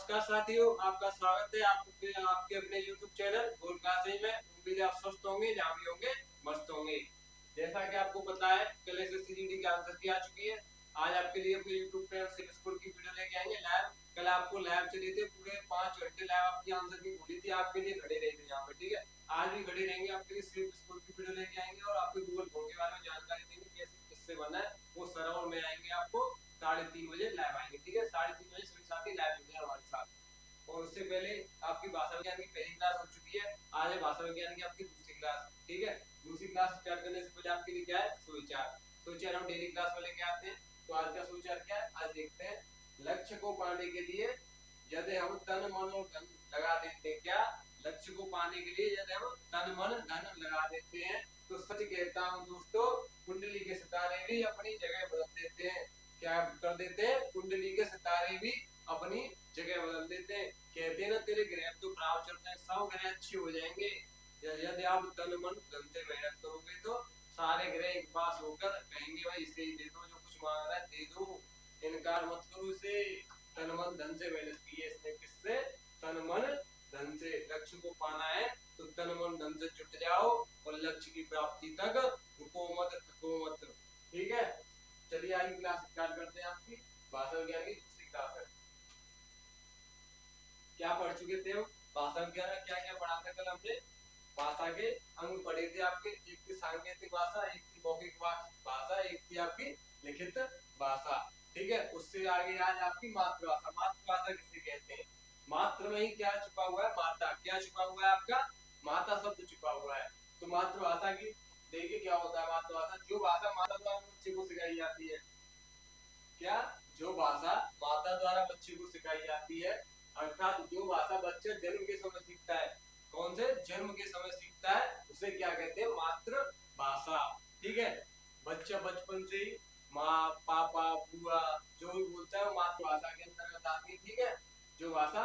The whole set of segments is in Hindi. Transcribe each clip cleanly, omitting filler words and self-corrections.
नमस्कार साथियों, आपका स्वागत है आपके आपके अपने YouTube चैनल गोल क्लासेज में। उम्मीद है आप स्वस्थ होंगे, जहाँ भी होंगे मस्त होंगे। जैसा कि आपको पता है कल एसएससीजीडी की आंसर की आ चुकी है। आज आपके लिए अपने YouTube पे सिविल स्कोर की वीडियो लेके आएंगे लाइव। कल आपको लाइव चली थी, पूरे 5 घंटे लाइव आपकी आंसर की बोली थी, आपके लिए खड़े रहे थे यहाँ पे, ठीक है। आज भी खड़े रहेंगे, आपके लिए सिविल स्कोर की वीडियो लेके आएंगे और आपके गूगल फॉर्म के बारे में जानकारी देंगे, कैसे किससे बना है। वो सरवर में आएंगे, आपको 3:30 बजे लाइव आएंगे, ठीक है। 3:30 बजे सभी साथी लाइव होंगे हमारे साथ। और उससे पहले आपकी भाषा विज्ञान की पहली क्लास हो चुकी है। आज है भाषा विज्ञान की आपकी दूसरी क्लास, ठीक है। दूसरी क्लास स्टार्ट करने से पहले आपके लिए क्या है, सुविचार। सुविचार हम डेली क्लास में लेके आते हैं। तो आज का सुविचार क्या है, आज देखते हैं। लक्ष्य को पाने के लिए यदि हम तन मन और धन लगा देते हैं, क्या लक्ष्य को पाने के लिए यदि हम तन मन धन लगा देते हैं तो सच कहता हूँ दोस्तों, कुंडली के सितारे भी अपनी जगह बदल देते हैं। क्या कर देते हैं, कुंडली के सितारे भी अपनी जगह बदल देते हैं। कहते हैं ना, तेरे ग्रह तो खराब चलते हैं, सब ग्रह अच्छे हो जाएंगे यदि आप तन मन धन से मेहनत करोगे। तो सारे ग्रह एक पास होकर कहेंगे भाई इसे ही दे दो, जो कुछ मांग रहा है दे दो, इनकार मत करो इसे। तन मन धन से मेहनत की है इसने, किससे, तन मन धन से। लक्ष्य को पाना है तो तन मन धन से जुट जाओ और लक्ष्य की प्राप्ति तक रुको मत, थको मत, ठीक है। चलिए आगे क्लास स्टार्ट करते हैं। आपकी भाषा विज्ञान की दूसरी क्लास है। क्या पढ़ चुके थे हम भाषा विज्ञान में, क्या क्या पढ़ा था कल हमने। भाषा के अंग पढ़े थे आपके, एक थी सांकेतिक भाषा, एक थी मौखिक भाषा, एक थी आपकी लिखित भाषा, ठीक है। उससे आगे आज आपकी मातृभाषा। मातृभाषा किसे कहते हैं, मातृ में ही क्या छुपा हुआ है, माता। क्या छुपा हुआ है आपका, माता शब्द छुपा हुआ है। तो मातृभाषा की देखिए क्या होता है। मातृभाषा जो भाषा माता द्वारा बच्चे को सिखाई जाती है, क्या, जो भाषा माता द्वारा बच्चे को सिखाई जाती है, अर्थात जो भाषा बच्चा जन्म के समय सीखता है। कौन से, जन्म के समय सीखता है, उसे क्या कहते हैं, मातृभाषा, ठीक है। बच्चा बचपन से ही माँ पापा बुआ जो भी बोलता है वो मातृभाषा के अंतर्गत आती है, ठीक है। जो भाषा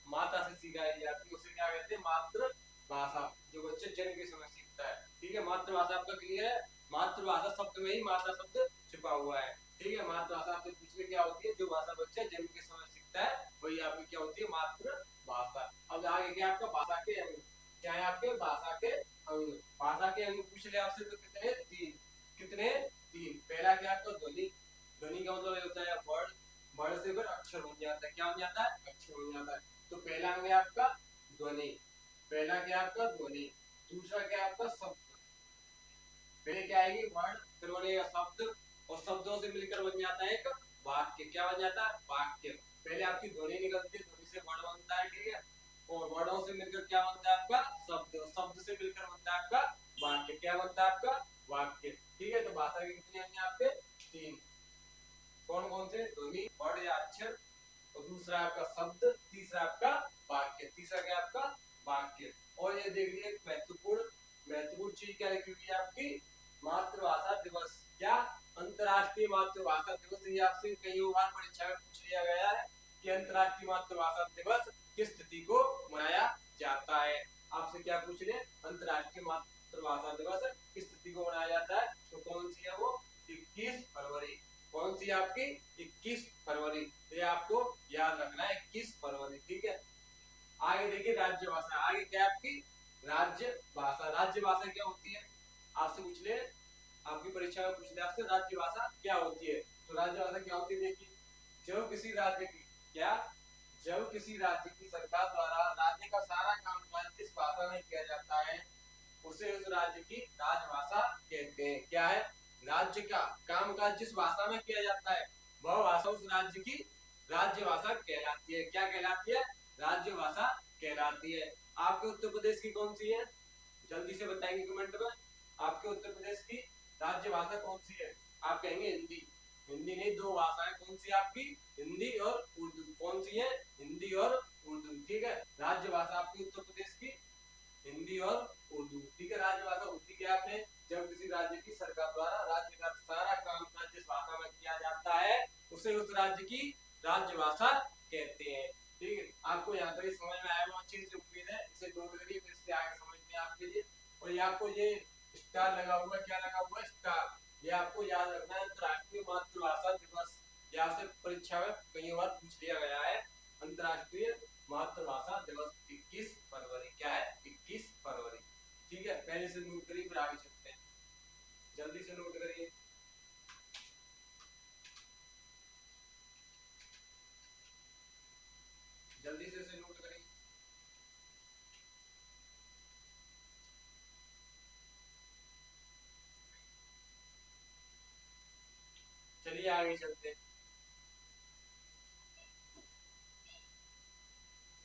माता से सिखाई जाती है उसे क्या कहते हैं, मातृभाषा, जो बच्चा जन्म के समय सीखता है, ठीक है। मातृभाषा आपका क्लियर है। मातृभाषा शब्द में ही माता शब्द छिपा हुआ है, ठीक है। मातृभाषा आपसे पूछने क्या होती है, जो भाषा बच्चा जन्म के समय सीखता है वही आपकी क्या होती है, मातृभाषा। अब आगे क्या आपका भाषा के अंग, क्या है आपके भाषा के अंग। भाषा के अंग पूछ ले आपसे तो कितने, तीन। कितने, तीन। पहला क्या आपका ध्वनि। ध्वनि का मतलब होता है वर्ड, वर्ड से फिर अक्षर बन जाता है, क्या बन जाता है, अक्षर बन जाता है। तो पहला अंग है आपका ध्वनि। पहला क्या आपका ध्वनि। दूसरा क्या आपका शब्द। पहले क्या आएगी वर्ड, फिर बनेगा शब्द, और शब्दों से मिलकर बन जाता है एक वाक्य। क्या बन जाता है, वाक्य। पहले आपकी ध्वनि निकलती है, ध्वनि से वर्ड बनता है, ठीक है। और वर्डों से मिलकर क्या बनता है आपका शब्द, शब्द से मिलकर बनता है आपका वाक्य। क्या बनता है आपका वाक्य, ठीक है। तो भाषा के कितने अंग हैं आपके, तीन। कौन कौन से, ध्वनि, वर्ड या अक्षर, और दूसरा आपका शब्द, तीसरा आपका वाक्य। तीसरा क्या आपका वाक्य। और ये देखिए महत्वपूर्ण महत्वपूर्ण चीज क्या लिखी हुई है आपकी, मातृभाषा दिवस। क्या, अंतरराष्ट्रीय मातृभाषा दिवस। ये आपसे कई बार परीक्षा में पूछ लिया गया है कि अंतरराष्ट्रीय मातृभाषा दिवस किस तिथि को मनाया जाता है। आपसे क्या पूछ रहे हैं, अंतरराष्ट्रीय मातृभाषा दिवस किस तिथि को मनाया जाता है। तो कौन सी है वो, 21 फरवरी। कौन सी आपकी, 21 फरवरी। ये आपको याद रखना है, 21 फरवरी, ठीक है। आगे देखिए राज्य भाषा। आगे क्या आपकी राज्य भाषा। राज्य भाषा क्या होती है, आपसे पूछ ले, आपकी परीक्षा में पूछ ले आपसे राज्य भाषा क्या होती है। तो राज्य भाषा क्या होती है, देखिए, जब किसी राज्य की, क्या, जब किसी राज्य की सरकार द्वारा राज्य का सारा कामकाज जिस भाषा में किया जाता है उसे उस राज्य की राजभाषा कहते हैं। क्या है, राज्य का कामकाज जिस भाषा में किया जाता है वह भाषा उस राज्य की राज्य भाषा कहलाती है। क्या कहलाती है, राज्य भाषा कहलाती है। आपके उत्तर प्रदेश की कौन सी है, जल्दी से बताएंगे कमेंट में। आपके उत्तर प्रदेश की राज्य भाषा कौन सी है, आप कहेंगे हिंदी। हिंदी नहीं, दो भाषाएं कौन सी आपकी, हिंदी और उर्दू। कौन सी है, हिंदी और उर्दू, ठीक है। राज्य भाषा आपकी उत्तर प्रदेश की हिंदी और उर्दू, ठीक है। राजभाषा होती क्या है, जब किसी राज्य की सरकार द्वारा राज्य का सारा कामकाज जिस भाषा में किया जाता है उसे उस राज्य की राजभाषा कहते हैं, ठीक है। आपको यहाँ तक समझ में आया, बहुत अच्छी उम्मीद है। इसे नोट करिए, फिर से आगे समझने आपके लिए। और ये आपको ये स्टार लगा हुआ, क्या लगा हुआ, स्टार। ये आपको याद रखना है, अंतरराष्ट्रीय मातृभाषा दिवस। यहाँ से परीक्षा में कई बार पूछ लिया गया है, अंतरराष्ट्रीय चलिए आगे चलते हैं।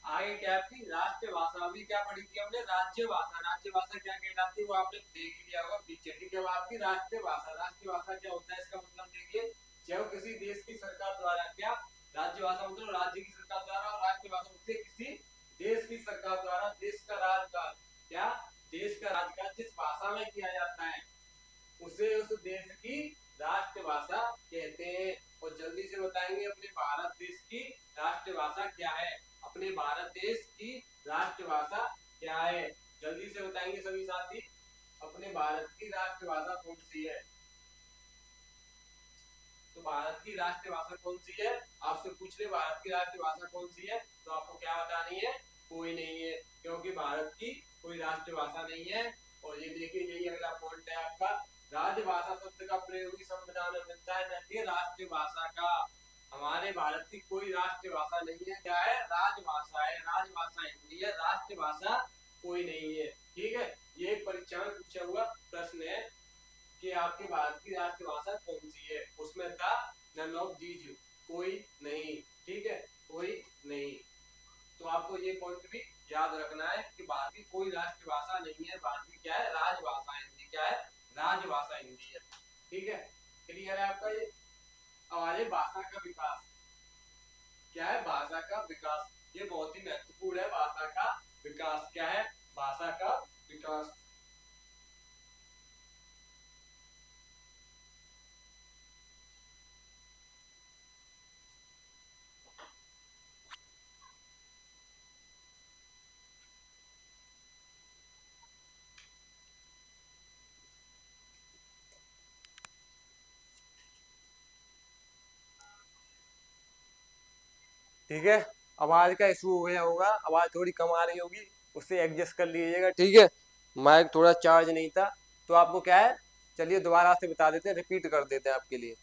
आगे क्या है आपकी राष्ट्रीय भाषा। अभी क्या पढ़ी थी हमने, राज्य भाषा। राज्य भाषा क्या कहलाती है वो आपने देख ही लिया होगा पीछे, ठीक है। आपकी राष्ट्रीय भाषा, राष्ट्रीय भाषा क्या होता है इसका मतलब देखिए, जब किसी देश की सरकार द्वारा, क्या राज्य भाषा मतलब राज्य की सरकार द्वारा, और राष्ट्रीय भाषा होती है किसी देश की सरकार द्वारा देश का राजकाज, क्या देश का राजकाज जिस भाषा में किया जाता है उसे उस देश की राष्ट्रभाषा कहते हैं। और जल्दी से बताएंगे अपने भारत देश की राष्ट्रभाषा क्या है, अपने भारत देश की राष्ट्रभाषा क्या है, जल्दी से बताएंगे सभी साथी। अपने भारत की राष्ट्रभाषा कौन सी है? तो भारत की राष्ट्रभाषा कौन सी है, आपसे पूछ ले भारत की राष्ट्रभाषा कौन सी है, तो आपको क्या बतानी है, कोई नहीं है, क्योंकि भारत की कोई राष्ट्रभाषा नहीं है। और ये देखिए यही अगला पॉइंट है आपका, राजभाषा शब्द का प्रयोग संविधान में मिलता है, न कि राष्ट्रभाषा का। हमारे भारत की कोई राष्ट्रभाषा नहीं है, क्या है, राजभाषा है। राजभाषा हिंदी है, राष्ट्रभाषा कोई नहीं है, ठीक है। ये एक परीक्षा में पूछा हुआ प्रश्न है कि आपके भारत की राष्ट्रभाषा कौन सी है, उसमें था नन ऑफ दीज, कोई नहीं, ठीक है, कोई नहीं। तो आपको ये पॉइंट भी याद रखना है कि भारत की कोई राष्ट्रभाषा नहीं है, भारत की क्या है, राजभाषा हिंदी, क्या है, राजभाषा हिंदी है, ठीक है। क्लियर है आपका ये। अब आ जाए भाषा का विकास। क्या है, भाषा का विकास, ये बहुत ही महत्वपूर्ण है। भाषा का विकास क्या है, भाषा का विकास। ठीक है, आवाज का इशू हो गया होगा, आवाज थोड़ी कम आ रही होगी, उससे एडजस्ट कर लीजिएगा, ठीक है। माइक थोड़ा चार्ज नहीं था, तो आपको क्या है, चलिए दोबारा से बता देते हैं, रिपीट कर देते हैं आपके लिए,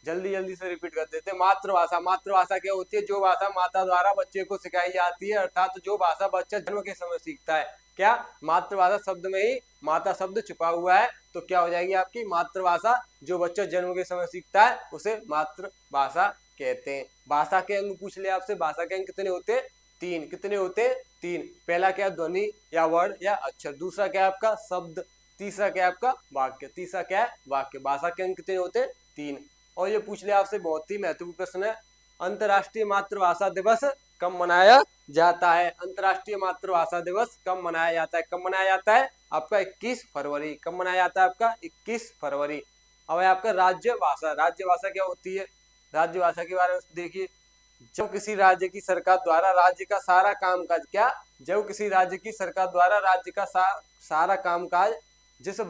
जल्दी जल्दी से रिपीट कर देते हैं। मातृभाषा, मातृभाषा क्या होती है, जो भाषा माता द्वारा बच्चे को सिखाई जाती है, अर्थात जो भाषा बच्चा जन्म के समय सीखता है। क्या, मातृभाषा शब्द में ही माता शब्द छुपा हुआ है, तो क्या हो जाएगी आपकी मातृभाषा, जो बच्चा जन्म के समय सीखता है उसे मातृभाषा कहते हैं। भाषा के अंग पूछ ले आपसे, भाषा के अंग कितने होते हैं, तीन। कितने होते हैं, तीन। पहला क्या, ध्वनि या वर्ण या अक्षर, दूसरा क्या आपका शब्द, तीसरा क्या आपका वाक्य, तीसरा क्या है वाक्य। भाषा के अंग कितने होते हैं, तीन। और ये पूछ ले आपसे, बहुत ही महत्वपूर्ण प्रश्न है, अंतरराष्ट्रीय मातृभाषा दिवस कब मनाया जाता है? अंतरराष्ट्रीय मातृभाषा दिवस कब मनाया जाता है? कब मनाया जाता है आपका 21 फरवरी। कब मनाया जाता है आपका 21 फरवरी। अब है आपका राज्य भाषा। राज्य भाषा क्या होती है, राज्य भाषा के बारे में देखिए, जब किसी राज्य की सरकार द्वारा राज्य का सारा कामकाज, क्या, जब किसी राज्य की सरकार द्वारा राज्य का सारा कामकाज जिस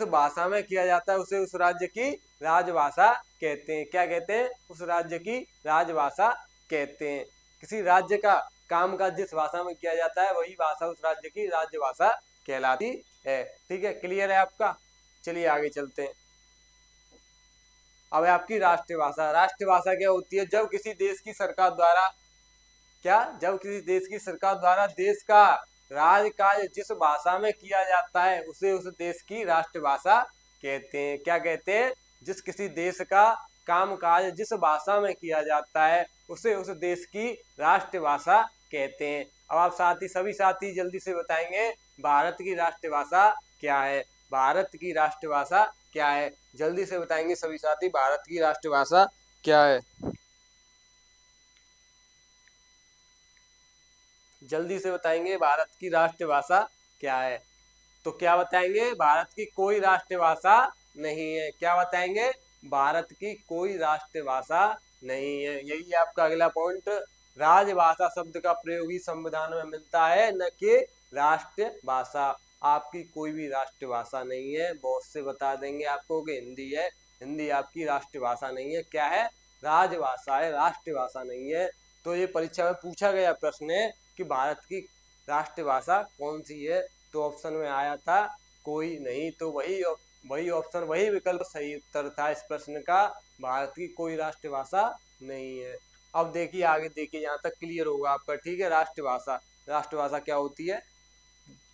भाषा में किया जाता है उसे उस राज्य की राजभाषा कहते हैं। क्या कहते हैं, उस राज्य की राजभाषा कहते हैं। किसी राज्य का कामकाज जिस भाषा में किया जाता है वही भाषा उस राज्य की राजभाषा कहलाती है, ठीक है। क्लियर है आपका, चलिए आगे चलते हैं। अब आपकी राष्ट्रीय भाषा। राष्ट्रीय भाषा क्या होती है, जब किसी देश की सरकार द्वारा, क्या, जब किसी देश की सरकार द्वारा देश का राजकाज जिस भाषा में किया जाता है उसे उस देश की राष्ट्रभाषा कहते हैं। क्या कहते हैं, जिस किसी देश का कामकाज जिस भाषा में किया जाता है उसे उस देश की राष्ट्रभाषा कहते हैं। अब आप साथी, सभी साथी जल्दी से बताएंगे भारत की राष्ट्रभाषा क्या है, भारत की राष्ट्रभाषा क्या है, जल्दी से बताएंगे सभी साथी, भारत की राष्ट्रभाषा क्या है, जल्दी से बताएंगे भारत की राष्ट्रभाषा क्या है। तो क्या बताएंगे, भारत की कोई राष्ट्रभाषा नहीं है। क्या बताएंगे, भारत की कोई राष्ट्रभाषा नहीं है। यही आपका अगला पॉइंट, राजभाषा शब्द का प्रयोग ही संविधान में मिलता है, न कि राष्ट्रभाषा। आपकी कोई भी राष्ट्रभाषा नहीं है। बहुत से बता देंगे आपको कि हिंदी है, हिंदी आपकी राष्ट्रभाषा नहीं है। क्या है, राजभाषा है, राष्ट्रभाषा नहीं है। तो ये परीक्षा में पूछा गया प्रश्न है कि भारत की राष्ट्रभाषा कौन सी है, तो ऑप्शन में आया था कोई नहीं। तो वही ऑप्शन, वही विकल्प सही उत्तर था इस प्रश्न का, भारत की कोई राष्ट्रभाषा नहीं है। अब देखिए आगे, देखिए यहाँ तक क्लियर होगा आपका, ठीक है। राष्ट्रभाषा, राष्ट्रभाषा क्या होती है,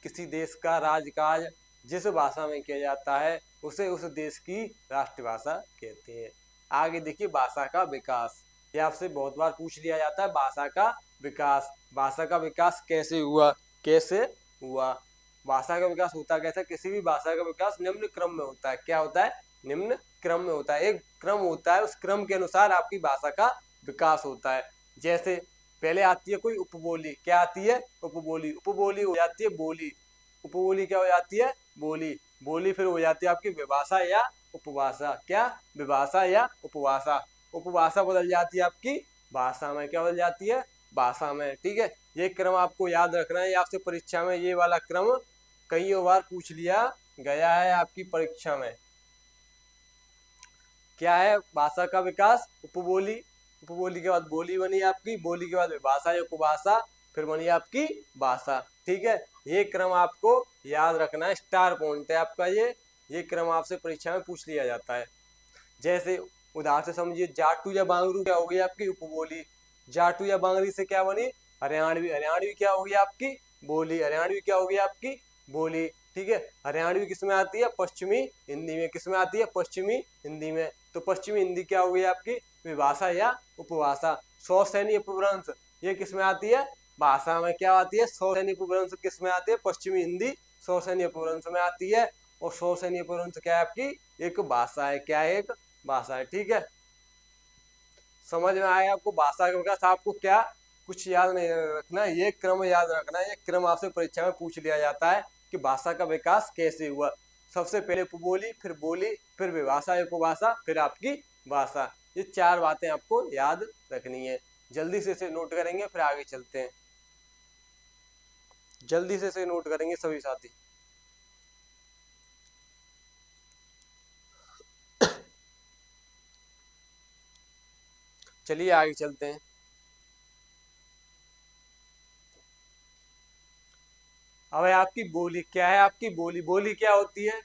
किसी देश का राजकाज जिस भाषा में किया जाता है उसे उस देश की राष्ट्रभाषा कहते हैं। आगे देखिए भाषा का विकास, ये आपसे बहुत बार पूछ लिया जाता है। भाषा का विकास, भाषा का विकास कैसे हुआ, कैसे हुआ, भाषा का विकास होता कैसे? किसी भी भाषा का विकास निम्न क्रम में होता है। क्या होता है? निम्न क्रम में होता है। एक क्रम होता है, उस क्रम के अनुसार आपकी भाषा का विकास होता है। जैसे पहले आती है कोई उपबोली, क्या आती है? उपबोली। उपबोली हो जाती है बोली, उपबोली क्या हो जाती है? बोली। बोली फिर हो जाती है आपकी विभाषा या उपभाषा। क्या? विभाषा या उपभाषा। उपभाषा बदल जाती है आपकी भाषा में। क्या बदल जाती है? भाषा में। ठीक है, ये क्रम आपको याद रखना है। आपसे परीक्षा में ये वाला क्रम कई बार पूछ लिया गया है आपकी परीक्षा में। क्या है? भाषा का विकास, उपबोली, उपबोली के बाद बोली बनी आपकी, बोली के बाद विभाषा या उपभाषा, फिर बनी आपकी भाषा। ठीक है, ये क्रम आपको याद रखना है, स्टार पॉइंट है आपका ये क्रम आपसे परीक्षा में पूछ लिया जाता है। जैसे उदाहरण से समझिए, जाटू या बांगरू क्या हो गई आपकी? उपबोली। जाटू या बांगरी से क्या बनी? हरियाणवी। हरियाणवी क्या होगी आपकी? बोली। हरियाणवी क्या होगी आपकी? बोली। ठीक है, हरियाणवी किसमें आती है? पश्चिमी हिंदी में। किसमें आती है? पश्चिमी हिंदी में। तो पश्चिमी हिंदी क्या हो गई आपकी? विभाषा या उपभाषा। सौसैनी अपभ्रंश, ये किसमें आती है? भाषा में। क्या आती है? सौसैनी अपभ्रंश किसमें आती है? पश्चिमी हिंदी सौसैनी अपभ्रंश में आती है। और सौसैनी अपभ्रंश क्या है आपकी? एक भाषा है। क्या है? एक भाषा है। ठीक है, समझ में आया आपको? भाषा का विकास आपको क्या कुछ याद नहीं रखना, ये क्रम याद रखना है। ये क्रम आपसे परीक्षा में पूछ लिया जाता है कि भाषा का विकास कैसे हुआ। सबसे पहले उपबोली, फिर बोली, फिर विभाषा या उपभाषा, फिर आपकी भाषा। ये चार बातें आपको याद रखनी है। जल्दी से इसे नोट करेंगे, फिर आगे चलते हैं। जल्दी से इसे नोट करेंगे सभी साथी। चलिए आगे चलते हैं। अब है आपकी बोली। क्या है आपकी बोली? बोली क्या होती है?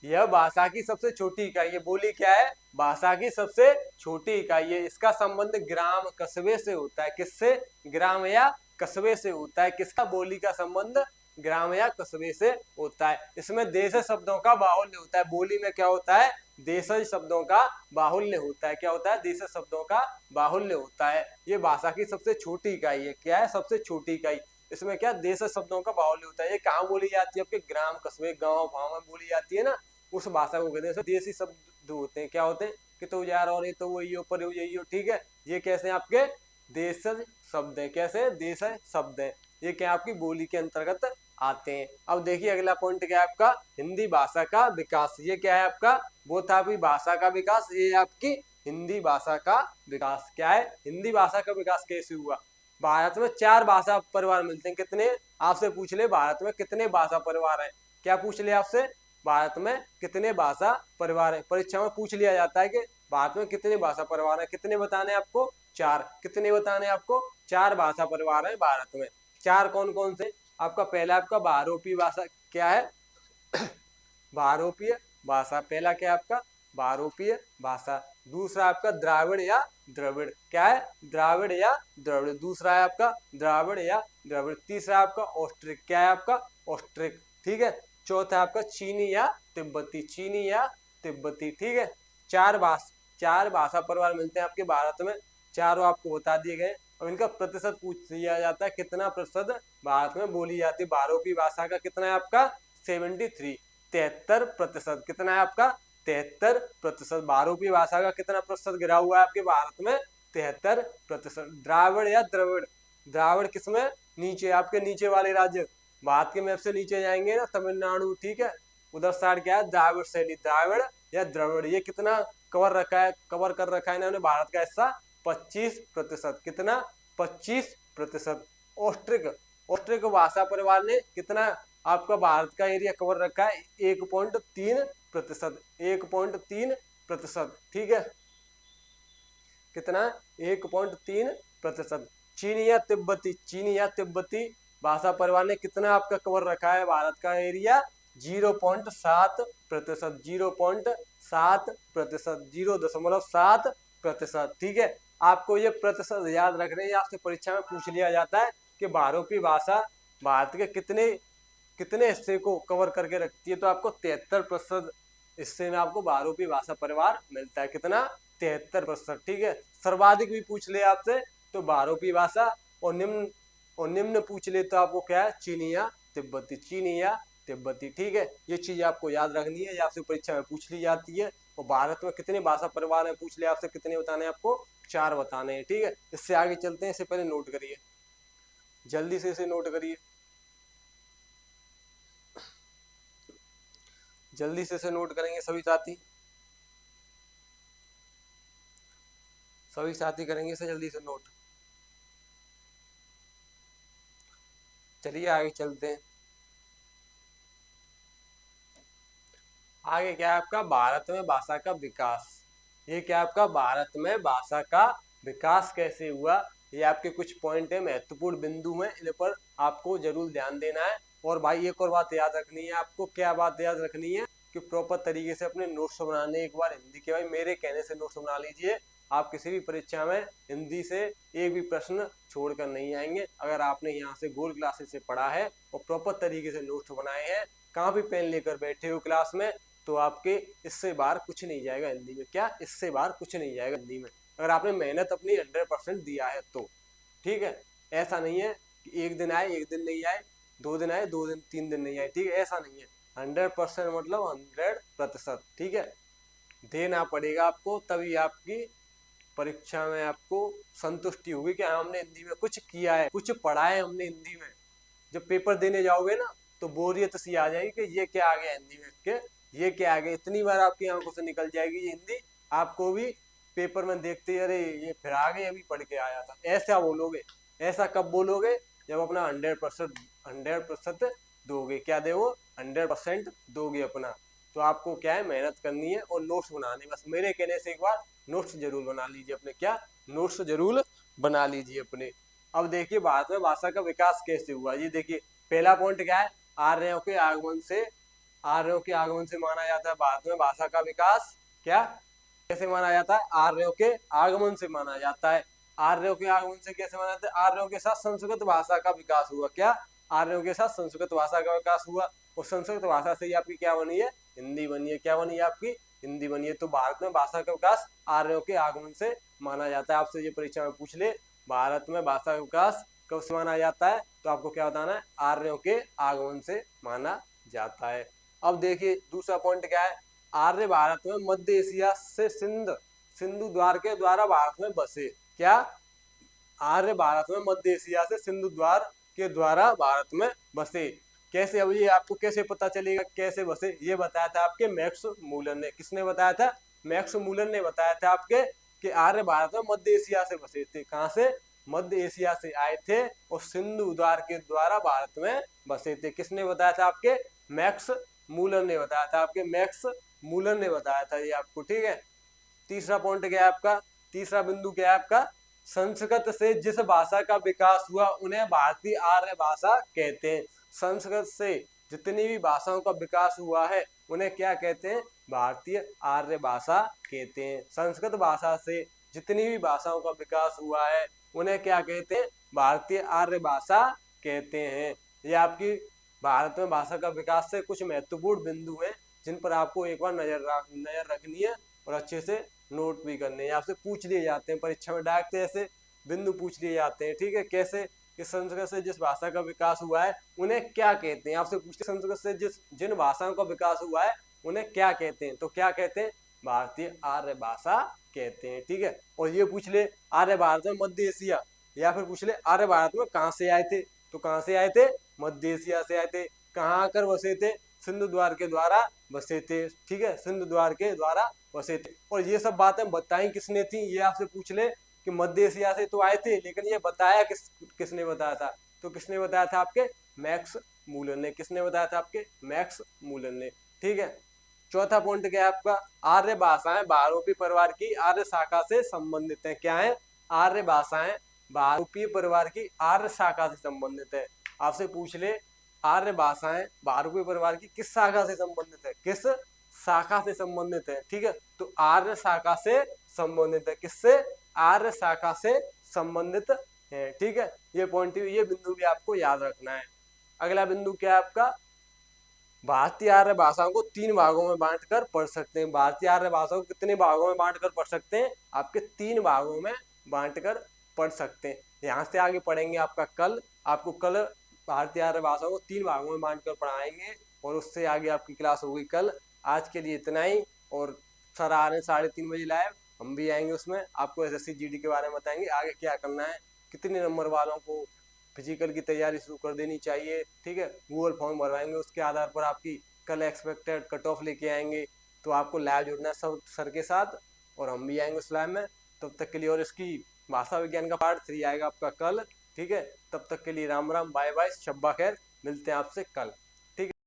यह भाषा की सबसे छोटी इकाई है। बोली क्या है? भाषा की सबसे छोटी इकाई है। इसका संबंध ग्राम कस्बे से होता है। किससे? ग्राम या कस्बे से होता है। किसका? बोली का संबंध ग्राम या कस्बे से होता है। इसमें देशज शब्दों का बाहुल्य होता है। बोली में क्या होता है? देशज शब्दों का बाहुल्य होता है। क्या होता है? देशज शब्दों का बाहुल्य होता है। ये भाषा की सबसे छोटी इकाई है। क्या है? सबसे छोटी इकाई। इसमें क्या? देशज शब्दों का बाहुल्य होता है। ये कहाँ बोली जाती है? आपके ग्राम कस्बे गांव भाव में बोली जाती है ना, उस भाषा को कहते हैं। देसी शब्द होते हैं। क्या होते हैं? कि तो यार, और ये तो वही हो, पर यही हो। ठीक है, ये कैसे आपके देशज शब्द है। कैसे? देशज शब्द है। ये क्या आपकी बोली के अंतर्गत आते हैं। अब देखिए अगला पॉइंट क्या है आपका? हिंदी भाषा का विकास। ये क्या है आपका? वो था आपकी भाषा का विकास, ये आपकी हिंदी भाषा का विकास। क्या है? हिंदी भाषा का विकास कैसे हुआ? भारत में 4 भाषा परिवार मिलते हैं। कितने? आपसे पूछ ले भारत में कितने भाषा परिवार है। क्या पूछ ले आपसे? भारत में कितने भाषा परिवार है। परीक्षा में पूछ लिया जाता है कि भारत में कितने भाषा परिवार है। कितने बताने आपको? 4। कितने बताने आपको? 4 भाषा परिवार है भारत में। 4 कौन कौन से? आपका पहला आपका बहुरूपी भाषा। क्या है? बहुरूपीय भाषा। पहला क्या है आपका? बहुरूपीय भाषा। दूसरा आपका द्राविड़ या द्रविड़। क्या है? द्राविड़ या द्रविड़। दूसरा है आपका द्राविड़ या द्रविड़। तीसरा आपका ऑस्ट्रिक। क्या है आपका? ऑस्ट्रिक। ठीक है, चौथा आपका चीनी या तिब्बती। चीनी या तिब्बती। ठीक है, 4 भाषा परिवार मिलते हैं आपके भारत में। चारों आपको बता दिए गए। और इनका प्रतिशत पूछ लिया जाता है, कितना प्रतिशत भारत में बोली जाती है। बहुरूपी भाषा का कितना है आपका? 73, 73%। कितना है आपका? 73%। बहुरूपी भाषा का कितना प्रतिशत गिरा हुआ है आपके भारत में? 73%। द्राविड़ या द्रविड़। द्राविड़ किसमें? नीचे, आपके नीचे वाले राज्य, भारत के मैप से नीचे जाएंगे ना, तमिलनाडु। ठीक है, उधर साइड क्या है? द्राविड़ शैली। द्राविड़ या द्रविड़, ये कितना कवर रखा है? कवर कर रखा है इन्होंने भारत का हिस्सा 25%। कितना? 25%। ऑस्ट्रिक, ऑस्ट्रिक भाषा परिवार ने कितना आपका भारत का एरिया कवर रखा है? 1.3%। 1.3%। ठीक है, कितना? 1.3%। चीनी या तिब्बती। चीनी या तिब्बती भाषा परिवार ने कितना आपका कवर रखा है भारत का एरिया? 0.7%। 0.7%। 0.7%। ठीक है, आपको ये प्रतिशत याद रखने हैं। आपसे परीक्षा में पूछ लिया जाता है कि बहुरूपी भाषा भारत के कितने हिस्से को कवर करके रखती है। तो आपको 73% इससे में आपको बहुरूपी भाषा परिवार मिलता है। कितना? 73%। ठीक है। सर्वाधिक भी पूछ ले आपसे तो बहुरूपी भाषा, और निम्न पूछ ले तो आपको क्या है? चीनी या तिब्बती, चीनी या तिब्बती। ठीक है, ये चीज आपको याद रखनी है, ये आपसे परीक्षा में पूछ ली जाती है। और भारत में कितने भाषा परिवार में पूछ ले आपसे, कितने बताने हैं आपको? 4 बताने हैं। ठीक है, इससे आगे चलते हैं, इससे पहले नोट करिए, जल्दी से इसे नोट करिए, जल्दी से इसे नोट करेंगे सभी साथी, सभी साथी करेंगे इसे जल्दी से नोट। चलिए आगे चलते हैं। आगे क्या है आपका? भारत में भाषा का विकास। ये क्या आपका? भारत में भाषा का विकास कैसे हुआ, ये आपके कुछ पॉइंट है, महत्वपूर्ण बिंदु हैं, इन पर आपको जरूर ध्यान देना है। और भाई एक और बात याद रखनी है आपको। क्या बात याद रखनी है? कि प्रॉपर तरीके से अपने नोट्स बनाने, एक बार हिंदी के, भाई मेरे कहने से नोट्स बना लीजिए। आप किसी भी परीक्षा में हिंदी से एक भी प्रश्न छोड़कर नहीं आएंगे अगर आपने यहाँ से गोल्ड क्लासेस से पढ़ा है और प्रॉपर तरीके से नोट्स बनाए हैं, कॉपी पेन लेकर बैठे हो क्लास में, तो आपके इससे बाहर कुछ नहीं जाएगा हिंदी में। क्या? इससे बाहर कुछ नहीं जाएगा हिंदी में, अगर आपने मेहनत अपनी 100% दिया है तो। ठीक है, ऐसा नहीं है कि एक दिन आए, एक दिन नहीं आए, 2 दिन आए, 2 दिन 3 दिन नहीं आए। ठीक है, ऐसा नहीं है। 100% मतलब 100%। ठीक है, देना पड़ेगा आपको, तभी आपकी परीक्षा में आपको संतुष्टि होगी कि हाँ हमने हिंदी में कुछ किया है, कुछ पढ़ा है हमने हिंदी में। जब पेपर देने जाओगे ना तो बोरियत सी आ जाएगी कि ये क्या आ गया हिंदी में, के ये क्या आ गया, इतनी बार आपकी आंखों से निकल जाएगी ये हिंदी, आपको भी पेपर में देखते अरे ये फिर आ गए, अभी पढ़ के आया था, ऐसा बोलोगे। ऐसा कब बोलोगे? जब अपना 100% दोगे। क्या दे? वो 100% दोगे अपना। तो आपको क्या है? मेहनत करनी है और नोट्स बनाने, बस मेरे कहने से एक बार नोट्स जरूर बना लीजिए अपने। क्या? नोट्स जरूर बना लीजिए अपने। अब देखिए भारत में भाषा का विकास कैसे हुआ, ये देखिए पहला पॉइंट क्या है? आर्यों के आगमन से, आर्यों के आगमन से माना जाता है भारत में भाषा का विकास। क्या? कैसे माना जाता है? आर्यों के आगमन से माना जाता है। आर्यों के आगमन से कैसे माना जाता है? आर्यों के साथ संस्कृत भाषा का विकास हुआ। क्या? आर्यों के साथ संस्कृत भाषा का विकास हुआ, और संस्कृत भाषा से ही आपकी क्या बनी है? हिंदी बनी है। क्या बनी है आपकी? हिंदी बनी है। तो भारत में भाषा का विकास आर्यों के आगमन से माना जाता है। आपसे ये परीक्षा में पूछ ले भारत में भाषा का विकास कब से माना जाता है, तो आपको क्या बताना है? आर्यों के आगमन से माना जाता है। अब देखिए दूसरा पॉइंट क्या है? आर्य भारत में मध्य एशिया से सिंधु द्वार के द्वारा भारत में बसे। क्या? आर्य भारत में मध्य एशिया से सिंधु द्वार के द्वारा भारत में बसे। कैसे? अब ये आपको कैसे पता चलेगा कैसे बसे? ये बताया था आपके मैक्स मूलर ने। किसने बताया था? मैक्स मूलर ने बताया था आपके कि आर्य भारत में मध्य एशिया से बसे थे। कहाँ से? मध्य एशिया से आए थे और सिंधु द्वार के द्वारा भारत में बसे थे। किसने बताया था आपके? मैक्स मूलर ने बताया था आपके, मैक्स मूलर ने बताया था ये आपको। ठीक है, तीसरा पॉइंट क्या है आपका? तीसरा बिंदु क्या है आपका? संस्कृत से जिस भाषा का विकास हुआ उन्हें भारतीय आर्य भाषा कहते हैं। संस्कृत से जितनी भी भाषाओं का विकास हुआ है उन्हें क्या कहते हैं? भारतीय आर्य भाषा कहते हैं। संस्कृत भाषा से जितनी भी भाषाओं का विकास हुआ है उन्हें क्या कहते हैं? भारतीय आर्य भाषा कहते हैं। ये आपकी भारत में भाषा का विकास से कुछ महत्वपूर्ण बिंदु हैं जिन पर आपको एक बार नजर रखनी है और अच्छे से नोट भी करने हैं। आपसे पूछ लिए जाते हैं परीक्षा में, डायरेक्ट ऐसे बिंदु पूछ लिए जाते हैं। ठीक है, कैसे? कि संस्कृत से जिस भाषा का विकास हुआ है उन्हें क्या कहते हैं? आपसे पूछते संस्कृत से जिन भाषाओं का विकास हुआ है उन्हें क्या कहते हैं, तो क्या कहते हैं? भारतीय आर्य भाषा कहते हैं। ठीक है, और ये पूछ ले आर्य भारत में मध्य एशिया, या फिर पूछ ले आर्य भारत में कहाँ से आए थे, तो कहाँ से आए थे? मध्य एशिया से आए थे। कहाँ आकर बसे थे? सिंधु द्वार के द्वारा बसे थे। ठीक है, सिंधु द्वार के द्वारा बसे थे। और ये सब बातें बताई किसने थी? ये आपसे पूछ ले कि मध्य एशिया से तो आए थे, लेकिन ये बताया किसने बताया था? तो किसने बताया था आपके? मैक्स मूलर ने। किसने बताया था आपके? मैक्स मूलर ने। ठीक है, चौथा पॉइंट क्या है आपका? आर्य भाषाएं बहुरूपी परिवार की आर्य शाखा से संबंधित है। क्या है? आर्य भाषाएं बहुरूपी परिवार की आर्य शाखा से संबंधित है। आपसे पूछ ले आर्य भाषाएं बहुरूपी परिवार की किस शाखा से संबंधित है? किस शाखा से संबंधित है? ठीक है, तो आर्य शाखा से संबंधित है। किससे? आर्य शाखा से संबंधित है। ठीक है, ये पॉइंट, ये बिंदु भी आपको याद रखना है। अगला बिंदु क्या है आपका? भारतीय आर्य भाषाओं को 3 भागों में बांटकर पढ़ सकते हैं। भारतीय आर्य भाषाओं को कितने भागों में बांटकर पढ़ सकते हैं? आपके 3 भागों में बांटकर पढ़ सकते हैं। यहाँ से आगे पढ़ेंगे आपका कल, आपको कल भारतीय आर्य भाषाओं को 3 भागों में बांटकर पढ़ाएंगे और उससे आगे आपकी क्लास होगी कल। आज के लिए इतना ही। और सर आ रहे हैं 3:30 बजे लाइव, हम भी आएंगे, उसमें आपको एसएससी जीडी के बारे में बताएंगे आगे क्या करना है, कितने नंबर वालों को फिजिकल की तैयारी शुरू कर देनी चाहिए। ठीक है, गूगल फॉर्म भरवाएंगे, उसके आधार पर आपकी कल एक्सपेक्टेड कट ऑफ लेके आएंगे। तो आपको लाइव जुड़ना है सब सर के साथ, और हम भी आएंगे उस लाइव में। तब तक के लिए, और इसकी भाषा विज्ञान का पार्ट 3 आएगा आपका कल। ठीक है, तब तक के लिए राम राम, बाय बाय, शब्बा खैर, मिलते हैं आपसे कल। ठीक है।